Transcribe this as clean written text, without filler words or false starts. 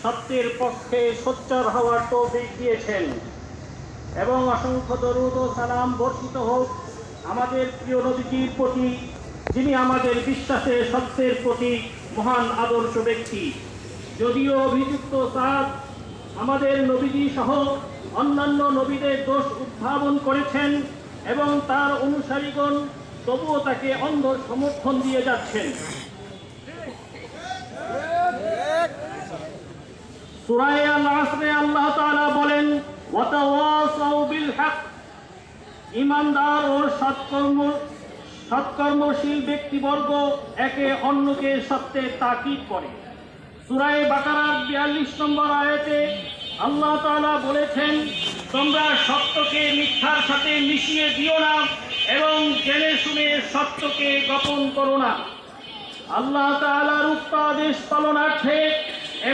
সত্যের পক্ষে সোচ্চার হওয়ার তৌফিক দিয়েছেন। এবং অসংখ্য দরুদ ও সালাম বর্ষিত হোক আমাদের প্রিয় নবীজির প্রতি, যিনি আমাদের বিশ্বাসের সত্যের প্রতি মহান আদর্শ ব্যক্তি। যদিও অভিযুক্ত সাদ আমাদের নবীজি সহ অন্যান্য নবীদের দোষ উদ্ভাবন করেছেন এবং তার অনুসারীগণ তবুও তাকে অন্ধ সমর্থন দিয়ে যাচ্ছেন। সূরা আল-আসরে আল্লাহ তাআলা বলেন, ওয়াতাওয়াসাউ বিল হক। ঈমানদার ও সৎকর্মশীল ব্যক্তিবর্গ একে অন্যকে সত্যের তাকিদ করে। সূরা বাকারার 42 নম্বর আয়াতে আল্লাহ তাআলা বলেছেন, তোমরা সত্যকে মিথ্যার সাথে মিশিয়ে দিও না এবং জেনে শুনে সত্যকে গোপন করো না। আল্লাহ তাআলার উক্ত আদেশ পালনার্থে